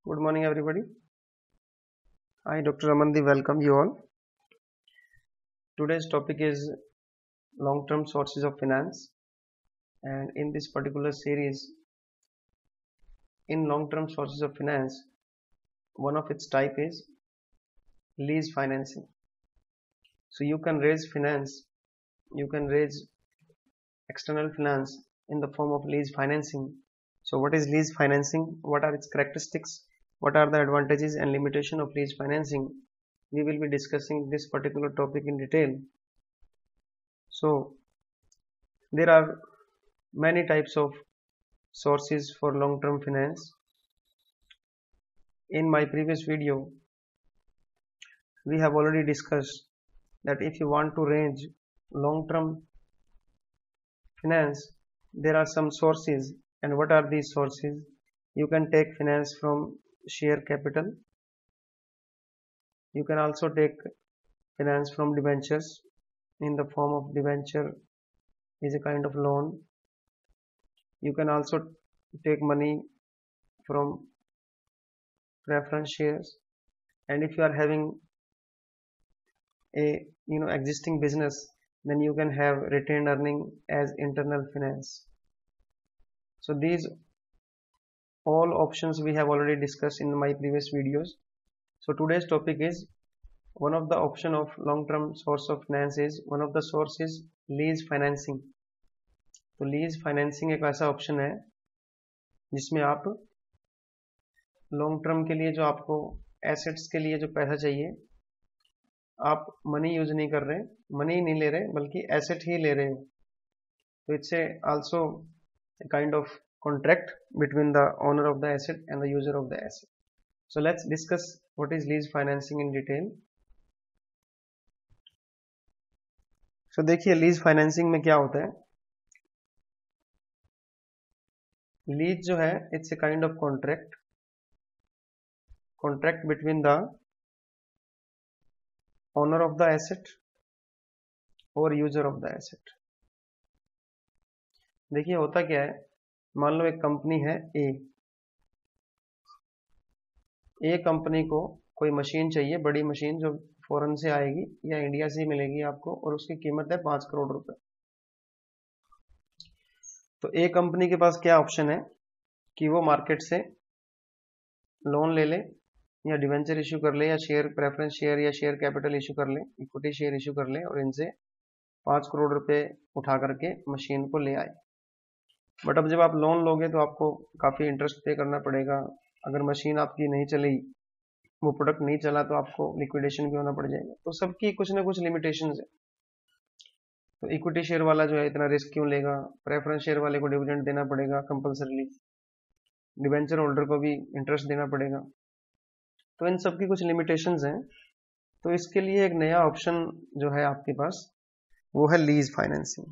Good morning, everybody. I, Dr. Amandi, welcome you all. Today's topic is long-term sources of finance, and in this particular series, in long-term sources of finance, one of its type is lease financing. So you can raise external finance in the form of lease financing. So what is lease financing? What are its characteristics? What are the advantages and limitation of lease financing? We will be discussing this particular topic in detail. So there are many types of sources for long-term finance. In my previous video, we have already discussed that if you want to raise long-term finance, there are some sources. And what are these sources? You can take finance from share capital. You can also take finance from debentures in the form of debenture is a kind of loan. You can also take money from preference shares, and if you are having a existing business, then you can have retained earning as internal finance. So these all options we have already discussed in my previous videos. So today's topic is one of the option of long-term source of finance is one of the source is lease financing. तो lease financing एक ऐसा option है जिसमें आप long term के लिए जो आपको एसेट्स के लिए जो पैसा चाहिए, आप मनी यूज नहीं कर रहे, मनी नहीं ले रहे, बल्कि एसेट ही ले रहे हो. तो it's also kind of contract between the owner of the asset and the user of the asset. So let's discuss what is lease financing in detail. So देखिए लीज फाइनेंसिंग में क्या होता है. लीज जो है it's a kind of contract between the owner of the asset और user of the asset. देखिए होता क्या है, मान लो एक कंपनी है ए कंपनी को कोई मशीन चाहिए, बड़ी मशीन जो फॉरेन से आएगी या इंडिया से मिलेगी आपको, और उसकी कीमत है 5 करोड़ रुपए. तो ए कंपनी के पास क्या ऑप्शन है कि वो मार्केट से लोन ले ले या डिवेंचर इश्यू कर ले या शेयर प्रेफरेंस शेयर या शेयर कैपिटल इश्यू कर ले, इक्विटी शेयर इश्यू कर ले, और इनसे 5 करोड़ रुपए उठा करके मशीन को ले आए. बट अब जब आप लोन लोगे तो आपको काफी इंटरेस्ट पे करना पड़ेगा. अगर मशीन आपकी नहीं चली, वो प्रोडक्ट नहीं चला, तो आपको लिक्विडेशन भी होना पड़ जाएगा. तो सबकी कुछ ना कुछ लिमिटेशंस है. तो इक्विटी शेयर वाला जो है इतना रिस्क क्यों लेगा, प्रेफरेंस शेयर वाले को डिविडेंड देना पड़ेगा कंपल्सरीली, डिवेंचर होल्डर को भी इंटरेस्ट देना पड़ेगा. तो इन सब की कुछ लिमिटेशंस हैं. तो इसके लिए एक नया ऑप्शन जो है आपके पास वो है लीज फाइनेंसिंग.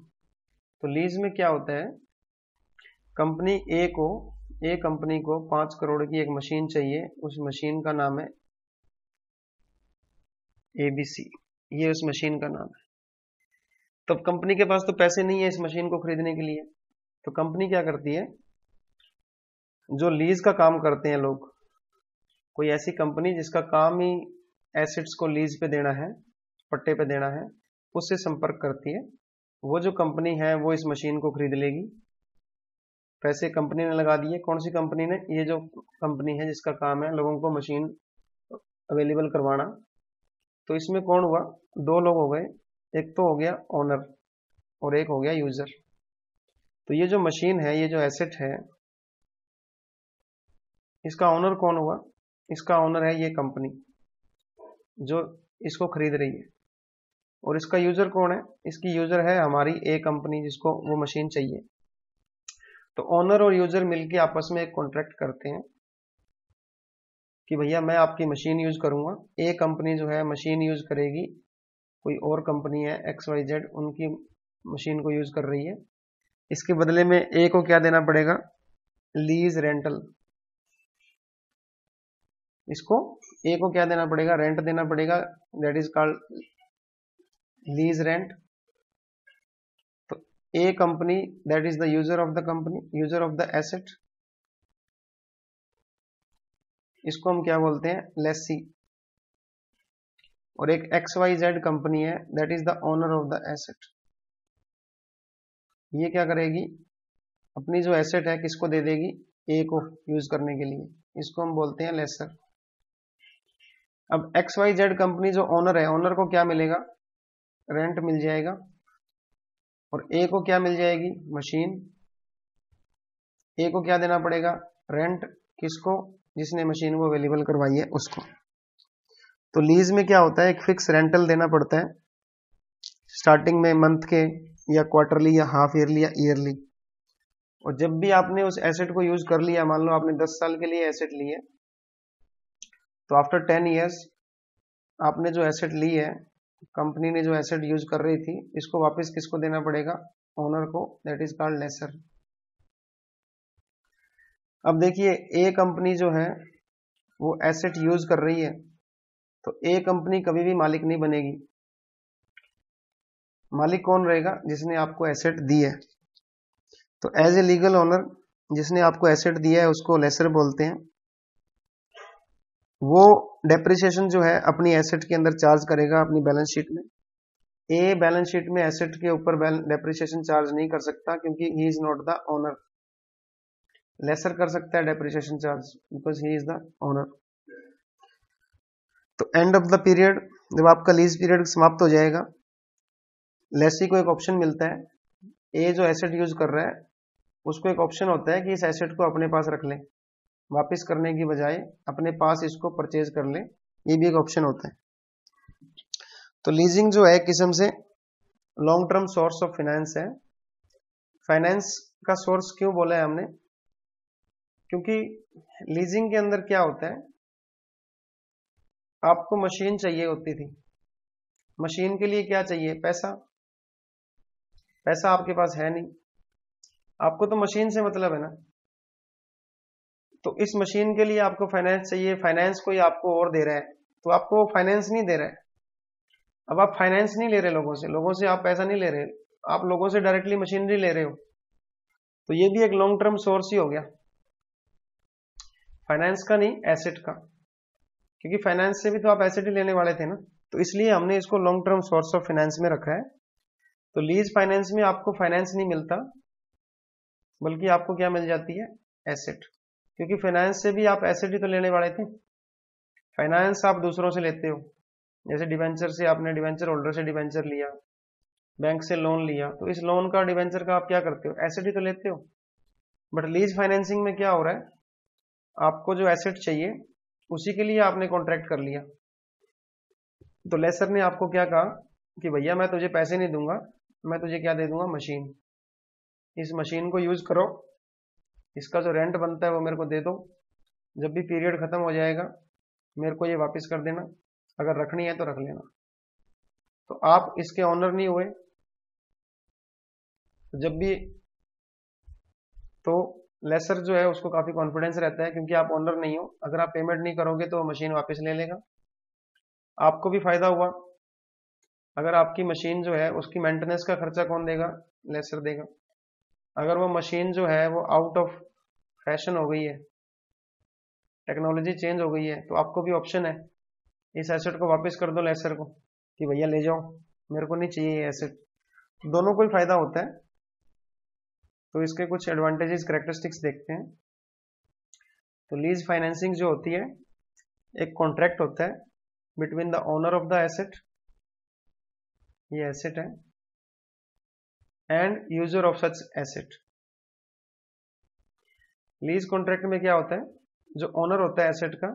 तो लीज में क्या होता है, कंपनी कंपनी को 5 करोड़ की एक मशीन चाहिए. उस मशीन का नाम है एबीसी, ये उस मशीन का नाम है. तब कंपनी के पास तो पैसे नहीं है इस मशीन को खरीदने के लिए. तो कंपनी क्या करती है, जो लीज का काम करते हैं लोग, कोई ऐसी कंपनी जिसका काम ही एसेट्स को लीज पे देना है, पट्टे पे देना है, उससे संपर्क करती है. वो जो कंपनी है वो इस मशीन को खरीद लेगी. पैसे कंपनी ने लगा दिए. कौन सी कंपनी ने, ये जो कंपनी है जिसका काम है लोगों को मशीन अवेलेबल करवाना. तो इसमें कौन हुआ, दो लोग हो गए. एक तो हो गया ओनर और एक हो गया यूजर. तो ये जो मशीन है, ये जो एसेट है, इसका ओनर कौन हुआ, इसका ओनर है ये कंपनी जो इसको खरीद रही है. और इसका यूजर कौन है, इसकी यूजर है हमारी ए कंपनी जिसको वो मशीन चाहिए. तो ओनर और यूजर मिलके आपस में एक कॉन्ट्रैक्ट करते हैं कि भैया मैं आपकी मशीन यूज करूंगा. ए कंपनी जो है मशीन यूज करेगी, कोई और कंपनी है XYZ उनकी मशीन को यूज कर रही है. इसके बदले में ए को क्या देना पड़ेगा, लीज रेंटल. इसको ए को क्या देना पड़ेगा, रेंट देना पड़ेगा. That is called lease rent. तो a company that is the user of the company, user of the asset, इसको हम क्या बोलते हैं, लेसी। और एक XYZ कंपनी है, that is the owner of the asset. ये क्या करेगी, अपनी जो एसेट है किसको दे देगी, ए को यूज करने के लिए, इसको हम बोलते हैं लेसर। अब XYZ कंपनी जो ओनर है, ओनर को क्या मिलेगा, रेंट मिल जाएगा, और ए को क्या मिल जाएगी, मशीन। ए को क्या देना पड़ेगा, रेंट, किसको, जिसने मशीन को अवेलेबल करवाई है उसको। तो लीज में क्या होता है, एक फिक्स रेंटल देना पड़ता है स्टार्टिंग में, मंथ के या क्वार्टरली या हाफ ईयरली या ईयरली। और जब भी आपने उस एसेट को यूज कर लिया, मान लो आपने 10 साल के लिए एसेट ली है, तो आफ्टर 10 ईयर्स आपने जो एसेट ली है, कंपनी ने जो एसेट यूज कर रही थी, इसको वापस किसको देना पड़ेगा, ओनर को, दैट इज कॉल्ड लेसर। अब देखिए, ए कंपनी जो है वो एसेट यूज कर रही है, तो ए कंपनी कभी भी मालिक नहीं बनेगी। मालिक कौन रहेगा, जिसने आपको एसेट दी है। तो एज ए लीगल ओनर जिसने आपको एसेट दिया है उसको लेसर बोलते हैं। वो डेप्रिसिएशन जो है अपनी एसेट के अंदर चार्ज करेगा अपनी बैलेंस शीट में। ए बैलेंस शीट में एसेट के ऊपर डेप्रिसिएशन चार्ज नहीं कर सकता, क्योंकि he is not the owner. Lessor कर सकता है depreciation charge, because he is the owner. तो एंड ऑफ द पीरियड, जब आपका लीज पीरियड समाप्त हो जाएगा, लेसी को एक ऑप्शन मिलता है, ए जो एसेट यूज कर रहा है उसको एक ऑप्शन होता है कि इस एसेट को अपने पास रख ले, वापस करने की बजाय अपने पास इसको परचेज कर ले, ये भी एक ऑप्शन होता है। तो लीजिंग जो है एक किस्म से long term source of finance है। फाइनेंस का सोर्स क्यों बोला है हमने, क्योंकि लीजिंग के अंदर क्या होता है, आपको मशीन चाहिए होती थी, मशीन के लिए क्या चाहिए, पैसा। पैसा आपके पास है नहीं, आपको तो मशीन से मतलब है ना, तो इस मशीन के लिए आपको फाइनेंस चाहिए। फाइनेंस कोई आपको और दे रहा है, तो आपको फाइनेंस नहीं दे रहा है। अब आप फाइनेंस नहीं ले रहे लोगों से आप पैसा नहीं ले रहे, आप लोगों से डायरेक्टली मशीनरी ले रहे हो, तो ये भी एक लॉन्ग टर्म सोर्स ही हो गया, फाइनेंस का नहीं, एसेट का। क्योंकि फाइनेंस से भी तो आप एसेट ही लेने वाले थे ना, तो इसलिए हमने इसको long term source of finance में रखा है। तो लीज फाइनेंस में आपको फाइनेंस नहीं मिलता, बल्कि आपको क्या मिल जाती है, एसेट। क्योंकि फाइनेंस से भी आप एसेट ही तो लेने वाले थे। फाइनेंस आप दूसरों से लेते हो, जैसे डिवेंचर से आपने डिवेंचर होल्डर से डिवेंचर लिया, बैंक से लोन लिया, तो इस लोन का डिवेंचर का आप क्या करते हो, एसेट ही तो लेते हो। बट लीज फाइनेंसिंग में क्या हो रहा है, आपको जो एसेट चाहिए उसी के लिए आपने कॉन्ट्रैक्ट कर लिया। तो लेसर ने आपको क्या कहा कि भैया मैं तुझे पैसे नहीं दूंगा, मैं तुझे क्या दे दूंगा, मशीन। इस मशीन को यूज करो, इसका जो रेंट बनता है वो मेरे को दे दो, जब भी पीरियड खत्म हो जाएगा मेरे को ये वापस कर देना, अगर रखनी है तो रख लेना। तो आप इसके ऑनर नहीं हुए, जब भी, तो लेसर जो है उसको काफी कॉन्फिडेंस रहता है, क्योंकि आप ऑनर नहीं हो, अगर आप पेमेंट नहीं करोगे तो मशीन वापस ले लेगा। आपको भी फायदा हुआ, अगर आपकी मशीन जो है उसकी मेंटेनेंस का खर्चा कौन देगा, लेसर देगा। अगर वो मशीन जो है वो आउट ऑफ फैशन हो गई है, टेक्नोलॉजी चेंज हो गई है, तो आपको भी ऑप्शन है, इस एसेट को वापस कर दो लेसर को कि भैया ले जाओ, मेरे को नहीं चाहिए ये एसेट। दोनों को ही फायदा होता है। तो इसके कुछ एडवांटेजेस, कैरेक्टरिस्टिक्स देखते हैं। तो लीज फाइनेंसिंग जो होती है, एक कॉन्ट्रैक्ट होता है between the owner of the asset, ये एसेट है, and user of such asset. Lease contract में क्या होता है, जो ओनर होता है एसेट का,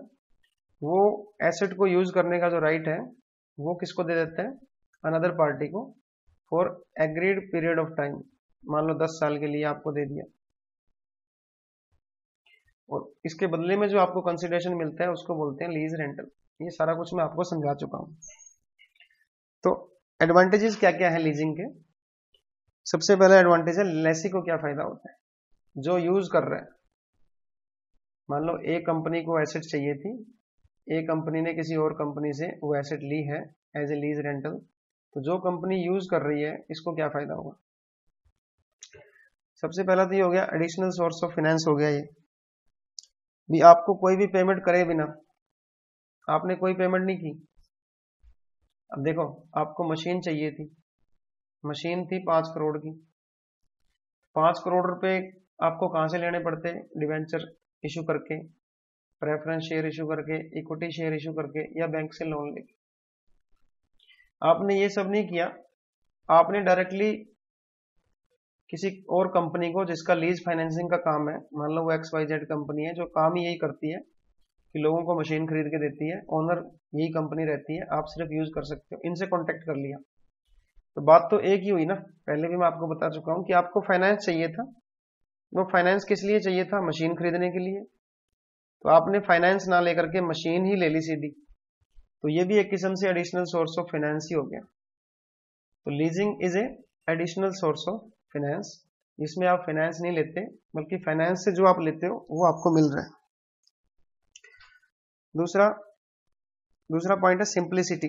वो एसेट को यूज करने का जो राइट है वो किसको दे देता है, अनदर पार्टी को, for agreed period of time. मान लो 10 साल के लिए आपको दे दिया, और इसके बदले में जो आपको कंसिडरेशन मिलता है उसको बोलते हैं लीज रेंटल। ये सारा कुछ मैं आपको समझा चुका हूं। तो एडवांटेजेस क्या क्या है लीजिंग के। सबसे पहला एडवांटेज है, लेसी को क्या फायदा होता है, जो यूज कर रहा है। मान लो ए कंपनी को एसेट चाहिए थी, ए कंपनी ने किसी और कंपनी से वो एसेट ली है एज ए लीज रेंटल, तो जो कंपनी यूज कर रही है इसको क्या फायदा होगा। सबसे पहला तो ये हो गया, एडिशनल सोर्स ऑफ फाइनेंस हो गया ये। भी आपको कोई भी पेमेंट करे बिना, आपने कोई पेमेंट नहीं की। अब देखो, आपको मशीन चाहिए थी, मशीन थी 5 करोड़ की। 5 करोड़ रुपए आपको कहां से लेने पड़ते? डिवेंचर इशू करके, प्रेफरेंस शेयर इशू करके, इक्विटी शेयर इशू करके, या बैंक से लोन लेके। आपने ये सब नहीं किया, आपने डायरेक्टली किसी और कंपनी को जिसका लीज फाइनेंसिंग का काम है, मान लो वो XYZ कंपनी है जो काम ही यही करती है कि लोगों को मशीन खरीद के देती है, ओनर यही कंपनी रहती है, आप सिर्फ यूज कर सकते हो, इनसे कॉन्टेक्ट कर लिया। तो बात तो एक ही हुई ना, पहले भी मैं आपको बता चुका हूं कि आपको फाइनेंस चाहिए था। वो फाइनेंस किस लिए चाहिए था? मशीन खरीदने के लिए। तो आपने फाइनेंस ना लेकर के मशीन ही ले ली सीधी, तो ये भी एक किस्म से एडिशनल सोर्स ऑफ फाइनेंस ही हो गया। तो leasing is a additional source of finance, जिसमें आप फाइनेंस नहीं लेते बल्कि फाइनेंस से जो आप लेते हो वो आपको मिल रहा है। दूसरा पॉइंट है सिंप्लिसिटी।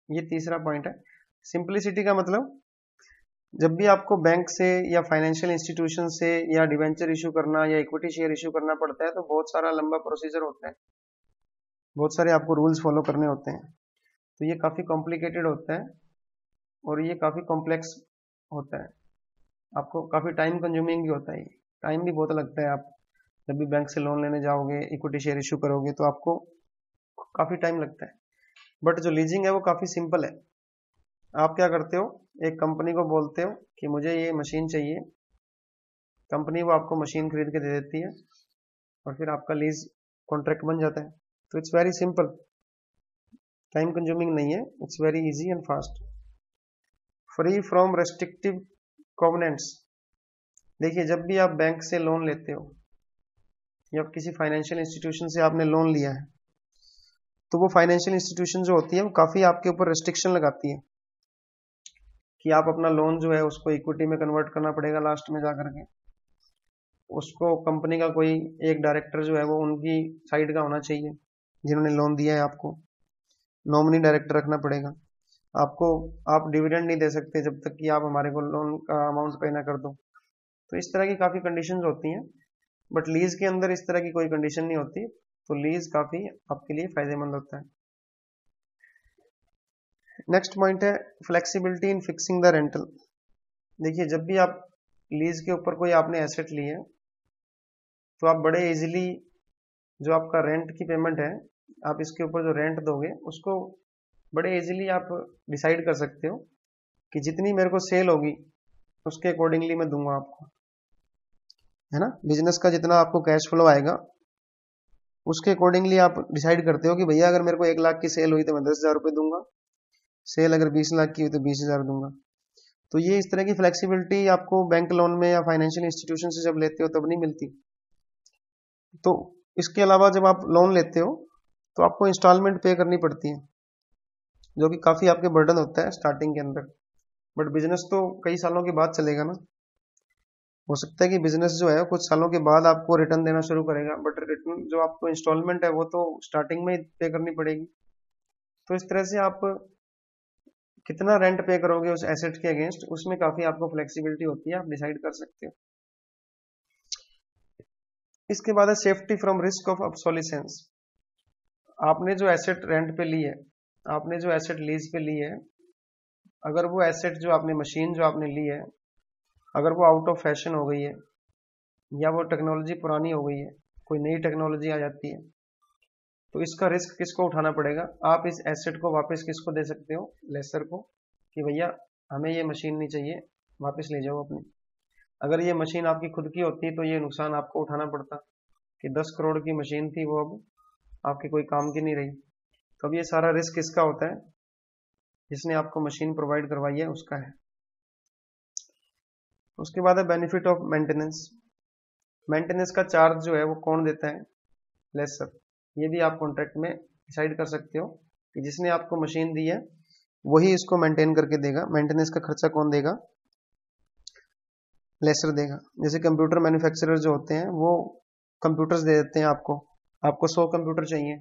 ये तीसरा पॉइंट है। सिंप्लिसिटी का मतलब, जब भी आपको बैंक से या फाइनेंशियल इंस्टीट्यूशन से या डिवेंचर इशू करना या इक्विटी शेयर इशू करना पड़ता है तो बहुत सारा लंबा प्रोसीजर होता है, बहुत सारे आपको रूल्स फॉलो करने होते हैं, तो ये काफी कॉम्प्लिकेटेड होता है और ये काफी कॉम्प्लेक्स होता है, आपको काफी टाइम कंज्यूमिंग भी होता है, टाइम भी बहुत लगता है। आप जब भी बैंक से लोन लेने जाओगे, इक्विटी शेयर इशू करोगे तो आपको काफी टाइम लगता है। बट जो लीजिंग है वो काफी सिंपल है। आप क्या करते हो, एक कंपनी को बोलते हो कि मुझे ये मशीन चाहिए, कंपनी वो आपको मशीन खरीद के दे देती है और फिर आपका लीज कॉन्ट्रैक्ट बन जाता है। तो it's very simple, time consuming नहीं है, it's very easy and fast, free from restrictive covenants. देखिए, जब भी आप बैंक से लोन लेते हो या किसी फाइनेंशियल इंस्टीट्यूशन से आपने लोन लिया है, तो वो फाइनेंशियल इंस्टीट्यूशन जो होती है वो काफी आपके ऊपर रेस्ट्रिक्शन लगाती है कि आप अपना लोन जो है उसको इक्विटी में कन्वर्ट करना पड़ेगा लास्ट में जाकर के। उसको कंपनी का कोई एक डायरेक्टर जो है वो उनकी साइड का होना चाहिए जिन्होंने लोन दिया है आपको, नॉमिनी डायरेक्टर रखना पड़ेगा आपको। आप डिविडेंड नहीं दे सकते जब तक कि आप हमारे को लोन का अमाउंट पे ना कर दो। तो इस तरह की काफी कंडीशंस होती हैं, बट लीज के अंदर इस तरह की कोई कंडीशन नहीं होती, तो लीज काफी आपके लिए फायदेमंद होता है। नेक्स्ट पॉइंट है flexibility in fixing the rental. देखिए, जब भी आप लीज के ऊपर कोई आपने एसेट ली है तो आप बड़े इजीली जो आपका रेंट की पेमेंट है, आप इसके ऊपर जो रेंट दोगे उसको बड़े इजीली आप डिसाइड कर सकते हो कि जितनी मेरे को सेल होगी उसके अकॉर्डिंगली मैं दूंगा आपको, है ना। बिजनेस का जितना आपको कैश फ्लो आएगा उसके अकॉर्डिंगली आप डिसाइड करते हो कि भैया अगर मेरे को 1 लाख की सेल हुई तो मैं 10,000 रुपये दूंगा, सेल अगर 20 लाख की हुई तो 20,000 दूंगा। तो ये इस तरह की फ्लेक्सिबिलिटी आपको बैंक लोन में या फाइनेंशियल इंस्टीट्यूशन से जब लेते हो तब नहीं मिलती। तो इसके अलावा जब आप लोन लेते हो तो आपको इंस्टॉलमेंट पे करनी पड़ती है, जो कि काफी आपके बर्डन होता है स्टार्टिंग के अंदर। बट बिजनेस तो कई सालों के बाद चलेगा ना, हो सकता है कि बिजनेस जो है कुछ सालों के बाद आपको रिटर्न देना शुरू करेगा, बट रिटर्न जो आपको इंस्टॉलमेंट है वो तो स्टार्टिंग में ही पे करनी पड़ेगी। तो इस तरह से आप कितना रेंट पे करोगे उस एसेट के अगेंस्ट, उसमें काफी आपको फ्लेक्सिबिलिटी होती है, आप डिसाइड कर सकते हो। इसके बाद है safety from risk of obsolescence. आपने जो एसेट रेंट पे ली है, आपने जो एसेट लीज पे ली है, अगर वो एसेट जो आपने मशीन जो आपने ली है अगर वो आउट ऑफ फैशन हो गई है या वो टेक्नोलॉजी पुरानी हो गई है, कोई नई टेक्नोलॉजी आ जाती है, तो इसका रिस्क किसको उठाना पड़ेगा? आप इस एसेट को वापस किसको दे सकते हो? लेसर को, कि भैया हमें ये मशीन नहीं चाहिए, वापस ले जाओ अपनी। अगर ये मशीन आपकी खुद की होती तो ये नुकसान आपको उठाना पड़ता कि 10 करोड़ की मशीन थी वो अब आपकी कोई काम की नहीं रही। तो अब ये सारा रिस्क किसका होता है? जिसने आपको मशीन प्रोवाइड करवाई है उसका है। उसके बाद है बेनिफिट ऑफ मेंटेनेंस। मेंटेनेंस का चार्ज जो है वो कौन देता है? लेसर। ये भी आप कॉन्ट्रैक्ट में डिसाइड कर सकते हो कि जिसने आपको मशीन दी है वही इसको मेंटेन करके देगा। मेंटेनेंस का खर्चा कौन देगा? लेसर देगा। जैसे कंप्यूटर मैन्युफैक्चरर जो होते हैं वो कंप्यूटर्स दे देते हैं आपको 100 कंप्यूटर चाहिए,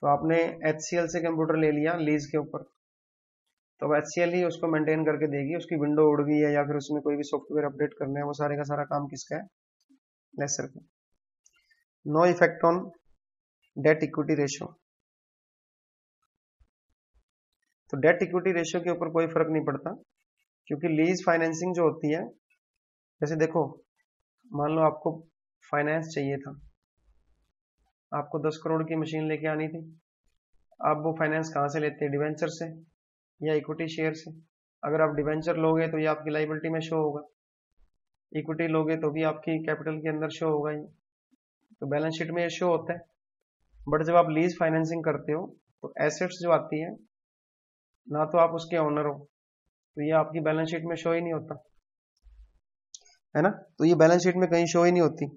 तो आपने HCL से कंप्यूटर ले लिया लीज के ऊपर, तो HCL ही उसको मेंटेन करके देगी। उसकी विंडो उड़ गई है या फिर उसमें कोई भी सॉफ्टवेयर अपडेट करना है, वो सारे का सारा काम किसका है? लेसर का। No effect on debt equity ratio. तो डेट इक्विटी रेशियो के ऊपर कोई फर्क नहीं पड़ता, क्योंकि लीज फाइनेंसिंग जो होती है, जैसे देखो मान लो आपको फाइनेंस चाहिए था, आपको 10 करोड़ की मशीन लेके आनी थी। आप वो फाइनेंस कहाँ से लेते हैं, डिवेंचर से या इक्विटी शेयर से। अगर आप डिवेंचर लोगे तो ये आपकी लाइबिलिटी में शो होगा, इक्विटी लोगे तो भी आपकी कैपिटल के अंदर शो होगा, ये तो बैलेंस शीट में ये शो होता है। बट जब आप लीज फाइनेंसिंग करते हो तो एसेट्स जो आती है ना, तो आप उसके ओनर हो, तो ये आपकी बैलेंस शीट में शो ही नहीं होता है ना। तो ये बैलेंस शीट में कहीं शो ही नहीं होती,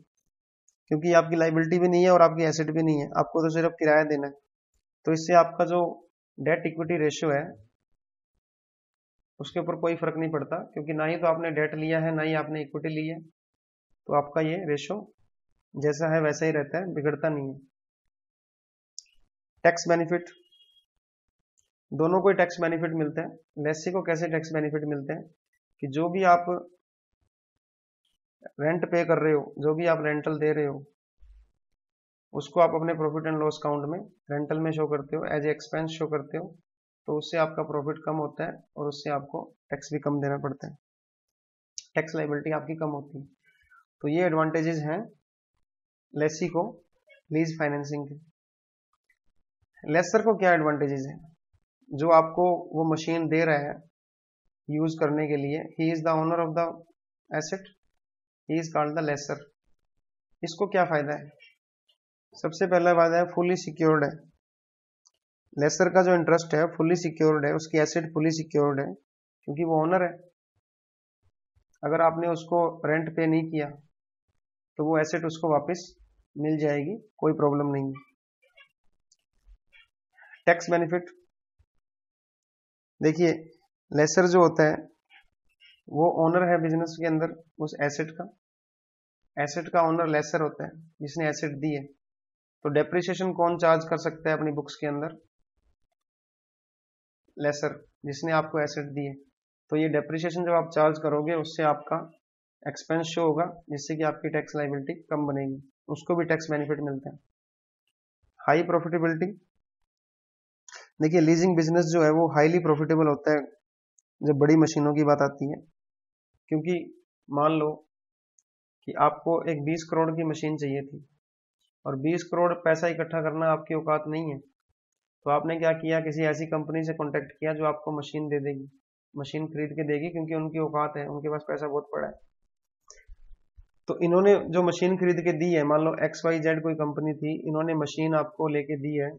क्योंकि आपकी लाइबिलिटी भी नहीं है और आपकी एसेट भी नहीं है, आपको तो सिर्फ किराया देना है। तो इससे आपका जो डेट इक्विटी रेशियो है उसके ऊपर कोई फर्क नहीं पड़ता, क्योंकि ना ही तो आपने डेट लिया है ना ही आपने इक्विटी ली है, तो आपका ये रेशियो जैसा है वैसा ही रहता है, बिगड़ता नहीं है। टैक्स बेनिफिट, दोनों को ही टैक्स बेनिफिट मिलते हैं। लेसी को कैसे टैक्स बेनिफिट मिलते हैं कि जो भी आप रेंट पे कर रहे हो, जो भी आप रेंटल दे रहे हो, उसको आप अपने प्रॉफिट एंड लॉस अकाउंट में रेंटल में शो करते हो, एज एक्सपेंस शो करते हो, तो उससे आपका प्रॉफिट कम होता है और उससे आपको टैक्स भी कम देना पड़ता है, टैक्स लाइबिलिटी आपकी कम होती है। तो ये एडवांटेजेस हैं लेसी को लीज फाइनेंसिंग के। लेसर को क्या एडवांटेजेस है, जो आपको वो मशीन दे रहा है यूज करने के लिए, he is the owner of the asset, he is called the lessor. इसको क्या फायदा है, सबसे पहला फायदा है फुली सिक्योर्ड है। लेसर का जो इंटरेस्ट है फुली सिक्योर्ड है, उसकी एसेट फुली सिक्योर्ड है, क्योंकि वो ओनर है। अगर आपने उसको रेंट पे नहीं किया तो वो एसेट उसको वापस मिल जाएगी, कोई प्रॉब्लम नहीं है। टैक्स बेनिफिट देखिए, लेसर जो होता है वो ओनर है बिजनेस के अंदर उस एसेट का, एसेट का ओनर लेसर होता है जिसने एसेट दी है। तो डेप्रिसिएशन कौन चार्ज कर सकता है अपनी बुक्स के अंदर, लेसर, जिसने आपको एसेट दी है। तो ये डेप्रिसिएशन जब आप चार्ज करोगे उससे आपका एक्सपेंस शो होगा, जिससे कि आपकी टैक्स लाइबिलिटी कम बनेगी, उसको भी टैक्स बेनिफिट मिलता है। हाई प्रॉफिटेबिलिटी, देखिए लीजिंग बिजनेस जो है वो हाईली प्रॉफिटेबल होता है जब बड़ी मशीनों की बात आती है, क्योंकि मान लो कि आपको एक 20 करोड़ की मशीन चाहिए थी और 20 करोड़ पैसा इकट्ठा करना आपकी औकात नहीं है, तो आपने क्या किया, किसी ऐसी कंपनी से कांटेक्ट किया जो आपको मशीन दे देगी, मशीन खरीद के देगी, क्योंकि उनकी औकात है, उनके पास पैसा बहुत पड़ा है। तो इन्होंने जो मशीन खरीद के दी है, मान लो XYZ कोई कंपनी थी, इन्होंने मशीन आपको लेके दी है,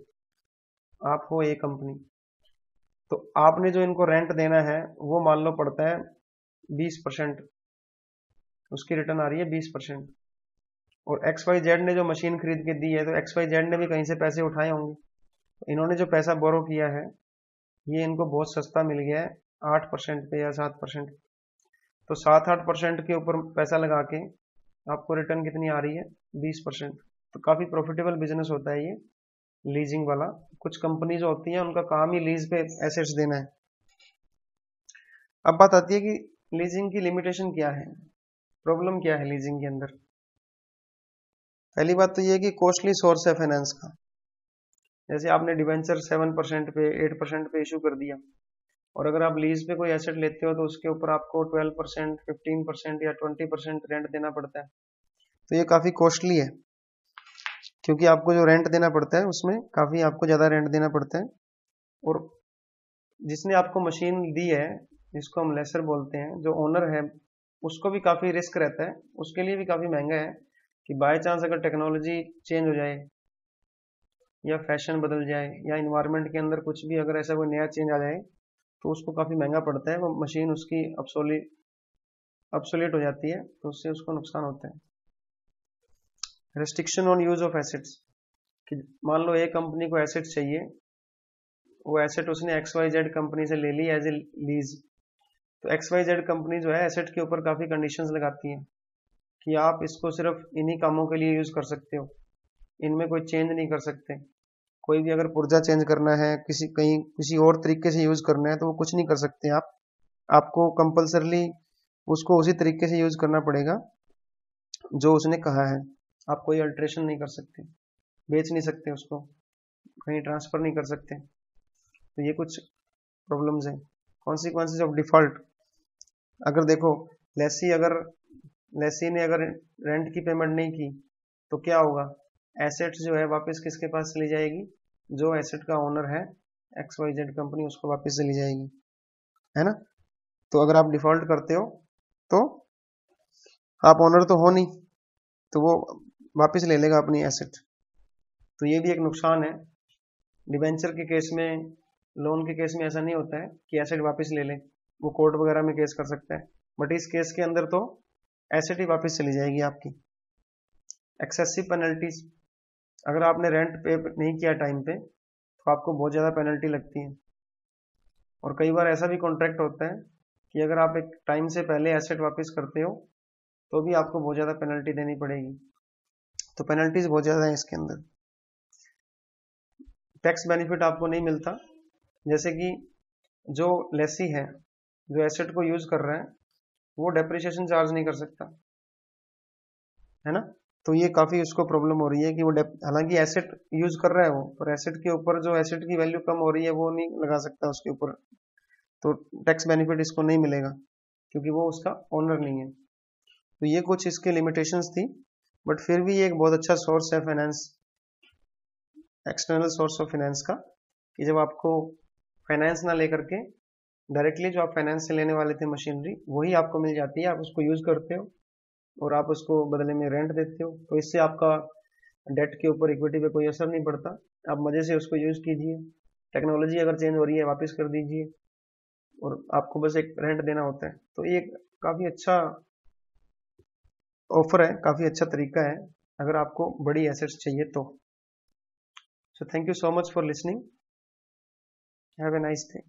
आप हो ए कंपनी, तो आपने जो इनको रेंट देना है वो मान लो पड़ता है 20%, उसकी रिटर्न आ रही है 20%। और XYZ ने जो मशीन खरीद के दी है, तो XYZ ने भी कहीं से पैसे उठाए होंगे, तो इन्होंने जो पैसा बोरो किया है ये इनको बहुत सस्ता मिल गया है 8% पे या 7%। तो 7-8% के ऊपर पैसा लगा के आपको रिटर्न कितनी आ रही है, 20%। तो काफी प्रॉफिटेबल बिजनेस होता है ये लीजिंग वाला। कुछ कंपनी जो होती है उनका काम ही लीज पे एसेट्स देना है। अब बात आती है कि लीजिंग की लिमिटेशन क्या है, प्रॉब्लम क्या है लीजिंग के अंदर। पहली बात तो ये है कि कॉस्टली सोर्स है फाइनेंस का। जैसे आपने डिवेंचर 7% पे 8% पे इशू कर दिया, और अगर आप लीज पे कोई एसेट लेते हो तो उसके ऊपर आपको 12%, 15% या 20% रेंट देना पड़ता है। तो ये काफी कॉस्टली है, क्योंकि आपको जो रेंट देना पड़ता है उसमें काफी आपको ज्यादा रेंट देना पड़ता है। और जिसने आपको मशीन दी है, जिसको हम लेसर बोलते हैं, जो ओनर है, उसको भी काफी रिस्क रहता है, उसके लिए भी काफी महंगा है कि बाय चांस अगर टेक्नोलॉजी चेंज हो जाए या फैशन बदल जाए या इन्वायरमेंट के अंदर कुछ भी अगर ऐसा कोई नया चेंज आ जाए तो उसको काफी महंगा पड़ता है, वो मशीन उसकी ऑब्सोलीट हो जाती है, तो उससे उसको नुकसान होता है। Restriction on use of assets, कि मान लो एक कंपनी को एसेट चाहिए, वो एसेट उसने XYZ कंपनी से ले ली एज ए लीज, तो XYZ कंपनी जो है एसेट के ऊपर काफी कंडीशंस लगाती है कि आप इसको सिर्फ इन्हीं कामों के लिए यूज कर सकते हो, इनमें कोई चेंज नहीं कर सकते। कोई भी अगर पुर्जा चेंज करना है, किसी और तरीके से यूज करना है तो वो कुछ नहीं कर सकते आप, आपको कंपल्सरली उसको उसी तरीके से यूज करना पड़ेगा जो उसने कहा है। आप कोई अल्ट्रेशन नहीं कर सकते, बेच नहीं सकते उसको, कहीं ट्रांसफर नहीं कर सकते। तो ये कुछ प्रॉब्लम्स हैं। कॉन्सिक्वेंसेज ऑफ डिफॉल्ट, अगर देखो लेसी ने अगर रेंट की पेमेंट नहीं की तो क्या होगा, एसेट्स जो है वापस किसके पास चली जाएगी, जो एसेट का ओनर है XYZ कंपनी, उसको वापस चली जाएगी, है ना। तो अगर आप डिफॉल्ट करते हो तो आप ओनर तो हो नहीं, तो वो वापस ले लेगा अपनी एसेट। तो ये भी एक नुकसान है। डिवेंचर के केस में, लोन के केस में ऐसा नहीं होता है कि एसेट वापस ले ले, वो कोर्ट वगैरह में केस कर सकता है, बट इस केस के अंदर तो एसेट ही वापस चली जाएगी आपकी। एक्सेसिव पेनल्टीज, अगर आपने रेंट पे नहीं किया टाइम पे तो आपको बहुत ज़्यादा पेनल्टी लगती है। और कई बार ऐसा भी कॉन्ट्रैक्ट होता है कि अगर आप एक टाइम से पहले एसेट वापस करते हो तो भी आपको बहुत ज़्यादा पेनल्टी देनी पड़ेगी। तो पेनल्टीज बहुत ज़्यादा है इसके अंदर। टैक्स बेनिफिट आपको नहीं मिलता, जैसे कि जो लेसी है, जो एसेट को यूज कर रहा है, वो डेप्रिसिएशन चार्ज नहीं कर सकता, है ना। तो ये काफी उसको प्रॉब्लम हो रही है कि वो हालांकि एसेट यूज कर रहा है वो, पर एसेट के ऊपर जो एसेट की वैल्यू कम हो रही है वो नहीं लगा सकता उसके ऊपर, तो टैक्स बेनिफिट इसको नहीं मिलेगा क्योंकि वो उसका ओनर नहीं है। तो ये कुछ इसके लिमिटेशंस थी, बट फिर भी ये एक बहुत अच्छा सोर्स है finance, external source of finance का, कि जब आपको फाइनेंस ना लेकर के डायरेक्टली जो आप फाइनेंस से लेने वाले थे मशीनरी, वही आपको मिल जाती है, आप उसको यूज करते हो और आप उसको बदले में रेंट देते हो, तो इससे आपका डेट के ऊपर, इक्विटी पे कोई असर नहीं पड़ता। आप मजे से उसको यूज कीजिए, टेक्नोलॉजी अगर चेंज हो रही है वापस कर दीजिए, और आपको बस एक रेंट देना होता है। तो ये काफी अच्छा ऑफर है, काफी अच्छा तरीका है अगर आपको बड़ी एसेट्स चाहिए तो। So thank you so much for listening, have a nice day.